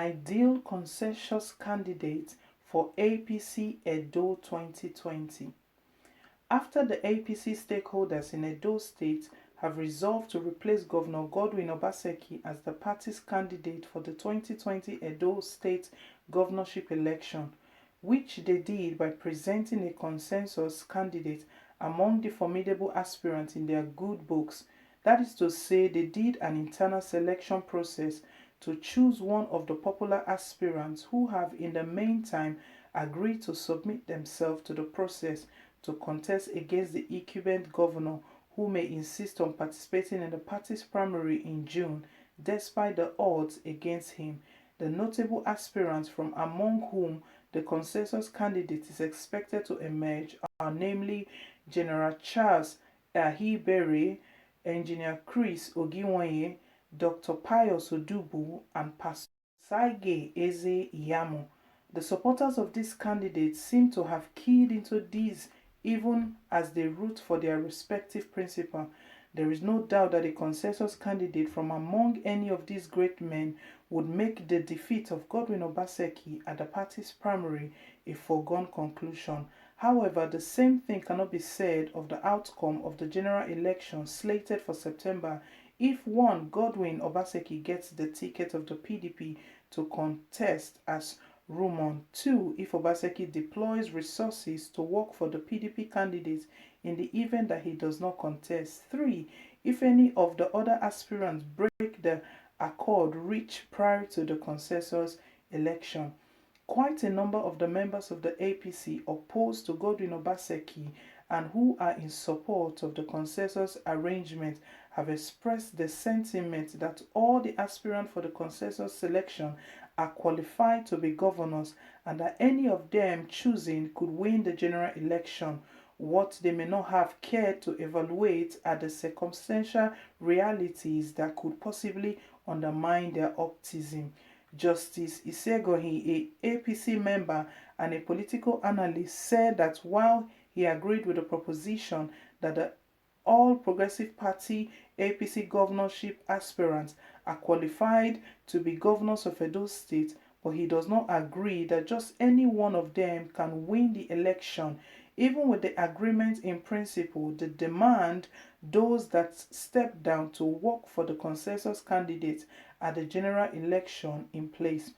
ideal consensus candidate for APC Edo 2020. After the APC stakeholders in Edo State have resolved to replace Governor Godwin Obaseki as the party's candidate for the 2020 Edo State governorship election, which they did by presenting a consensus candidate among the formidable aspirants in their good books. That is to say, they did an internal selection process to choose one of the popular aspirants who have in the meantime agreed to submit themselves to the process to contest against the incumbent governor, who may insist on participating in the party's primary in June despite the odds against him. The notable aspirants from among whom the consensus candidate is expected to emerge are namely General Charles Ahibere, Engineer Chris Ogiwanye, Dr. Pius Odubu, and Pastor Saige Eze Iyamo. The supporters of this candidate seem to have keyed into these even as they root for their respective principal. There is no doubt that a consensus candidate from among any of these great men would make the defeat of Godwin Obaseki at the party's primary a foregone conclusion. However, the same thing cannot be said of the outcome of the general election slated for September if one, Godwin Obaseki, gets the ticket of the PDP to contest as rumored. 2. If Obaseki deploys resources to work for the PDP candidate in the event that he does not contest. 3. If any of the other aspirants break the accord reached prior to the consensus election. Quite a number of the members of the APC opposed to Godwin Obaseki and who are in support of the consensus arrangement have expressed the sentiment that all the aspirants for the consensus selection are qualified to be governors and that any of them choosing could win the general election. What they may not have cared to evaluate are the circumstantial realities that could possibly undermine their optimism. Justice Isegohi, a APC member and a political analyst, said that while he agreed with the proposition that the All Progressive Party APC governorship aspirants are qualified to be governors of Edo State, but he does not agree that just any one of them can win the election. Even with the agreement in principle, the demand those that step down to work for the consensus candidate at the general election in place.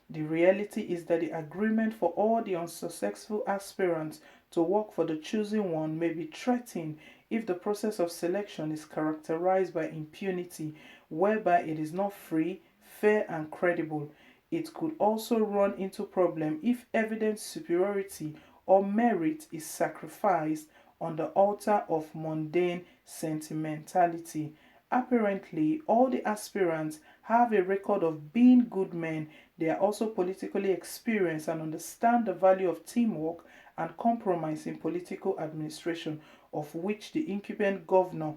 The reality is that the agreement for all the unsuccessful aspirants to work for the chosen one may be threatened if the process of selection is characterized by impunity, whereby it is not free, fair, and credible. It could also run into problem if evident superiority or merit is sacrificed on the altar of mundane sentimentality. Apparently, all the aspirants have a record of being good men. They are also politically experienced and understand the value of teamwork and compromise in political administration, of which the incumbent governor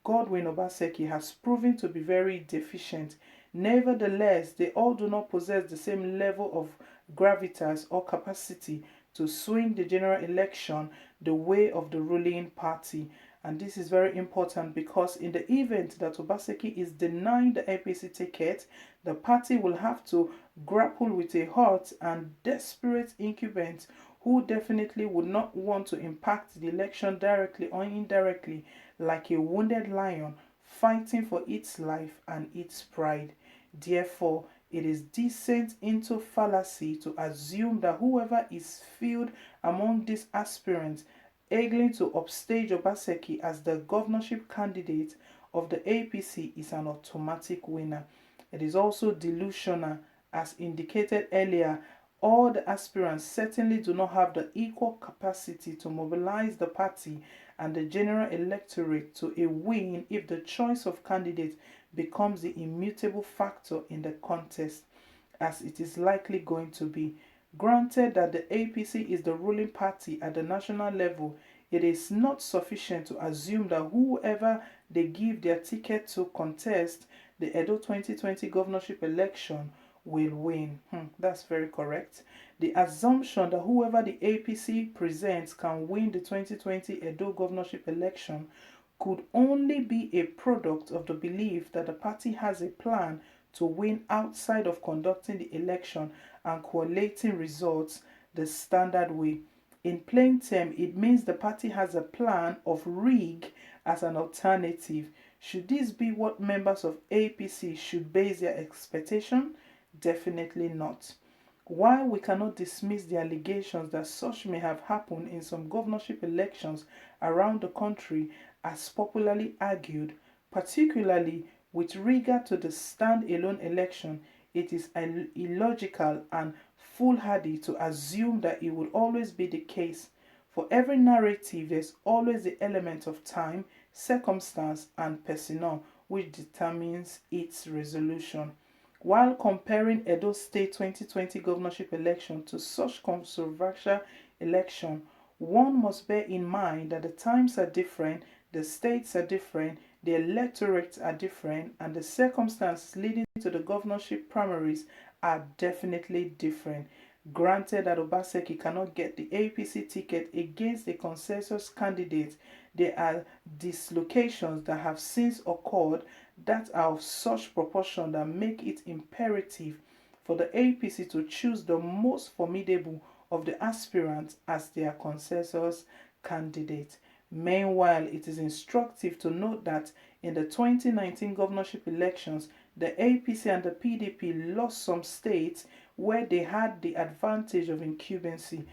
Godwin Obaseki has proven to be very deficient. Nevertheless, they all do not possess the same level of gravitas or capacity to swing the general election the way of the ruling party. And this is very important because in the event that Obaseki is denied the APC ticket, the party will have to grapple with a hot and desperate incumbent who definitely would not want to impact the election directly or indirectly, like a wounded lion fighting for its life and its pride. Therefore, it is descent into fallacy to assume that whoever is filled among these aspirants angling to upstage Obaseki as the governorship candidate of the APC is an automatic winner. It is also delusional. As indicated earlier, all the aspirants certainly do not have the equal capacity to mobilize the party and the general electorate to a win if the choice of candidate becomes the immutable factor in the contest, as it is likely going to be. Granted that the APC is the ruling party at the national level, it is not sufficient to assume that whoever they give their ticket to contest the Edo 2020 governorship election will win. That's very correct. The assumption that whoever the APC presents can win the 2020 Edo governorship election could only be a product of the belief that the party has a plan to win outside of conducting the election and collating results the standard way. In plain terms, it means the party has a plan of rig as an alternative. Should this be what members of APC should base their expectation? Definitely not. While we cannot dismiss the allegations that such may have happened in some governorship elections around the country as popularly argued, particularly with regard to the stand-alone election, it is illogical and foolhardy to assume that it would always be the case. For every narrative, there's always the element of time, circumstance, and personnel which determines its resolution. While comparing Edo State 2020 governorship election to such controversial election, one must bear in mind that the times are different, the states are different, the electorates are different, and the circumstances leading to the governorship primaries are definitely different. Granted that Obaseki cannot get the APC ticket against a consensus candidate, there are dislocations that have since occurred that are of such proportion that make it imperative for the APC to choose the most formidable of the aspirants as their consensus candidate. Meanwhile, it is instructive to note that in the 2019 governorship elections, the APC and the PDP lost some states where they had the advantage of incumbency.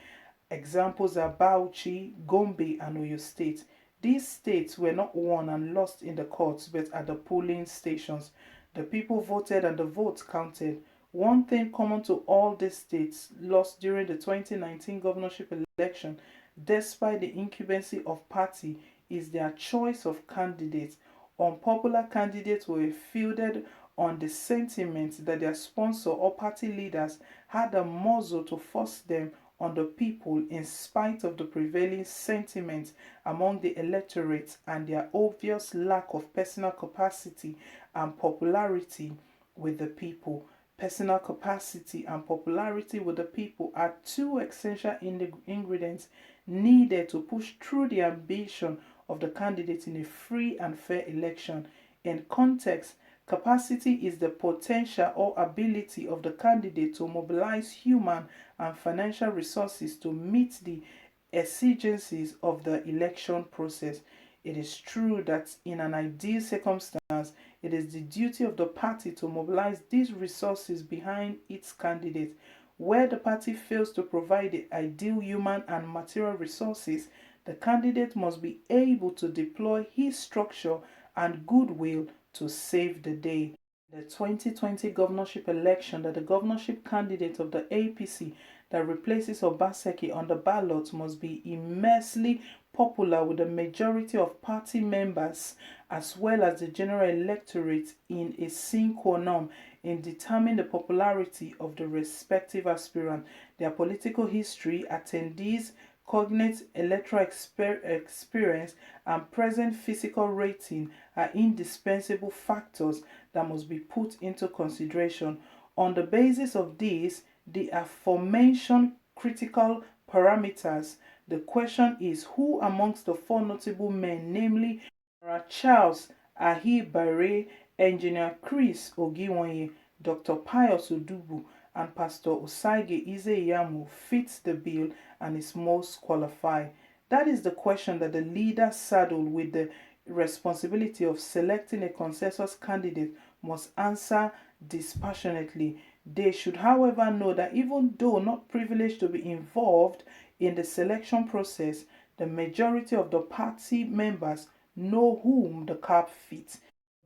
Examples are Bauchi, Gombe, and Oyo State. These states were not won and lost in the courts but at the polling stations. The people voted and the votes counted. One thing common to all these states lost during the 2019 governorship election, despite the incumbency of party, is their choice of candidates. Unpopular candidates were fielded on the sentiment that their sponsor or party leaders had a muzzle to force them on the people in spite of the prevailing sentiment among the electorate and their obvious lack of personal capacity and popularity with the people. Personal capacity and popularity with the people are two essential ingredients needed to push through the ambition of the candidate in a free and fair election. In context, capacity is the potential or ability of the candidate to mobilize human and financial resources to meet the exigencies of the election process. It is true that in an ideal circumstance, it is the duty of the party to mobilize these resources behind its candidate. Where the party fails to provide the ideal human and material resources, the candidate must be able to deploy his structure and goodwill to save the day. The 2020 governorship election, that the governorship candidate of the APC that replaces Obaseki on the ballot must be immensely popular with the majority of party members as well as the general electorate in a sine qua non in determining the popularity of the respective aspirant, their political history, attendees, cognate electoral experience, and present physical rating are indispensable factors that must be put into consideration. On the basis of this, the aforementioned critical parameters, the question is who amongst the four notable men, namely Charles Ahibare, Engineer Chris Ogiwonye, Dr. Pius Odubu, and Pastor Osage Izeyamu, fits the bill and is most qualified? That is the question that the leader saddled with the responsibility of selecting a consensus candidate must answer dispassionately. They should, however, know that even though not privileged to be involved in the selection process, the majority of the party members know whom the cap fits.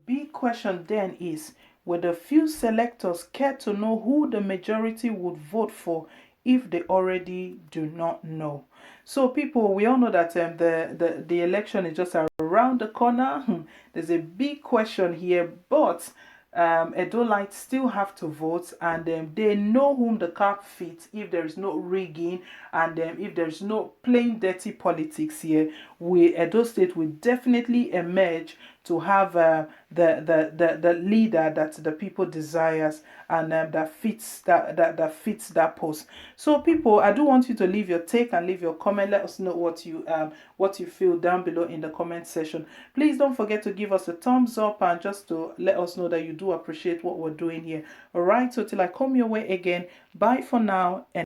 The big question then is, will the few selectors care to know who the majority would vote for if they already do not know? So people, we all know that the election is just around the corner. There's a big question here, but Edolites still have to vote, and they know whom the cap fits if there is no rigging and if there is no plain dirty politics here. Edo State will definitely emerge to have the leader that the people desires, and that fits that post. So people, I do want you to leave your take and leave your comment. Let us know what you feel down below in the comment section. Please don't forget to give us a thumbs up and just to let us know that you do appreciate what we're doing here. All right, so till I come your way again, bye for now. And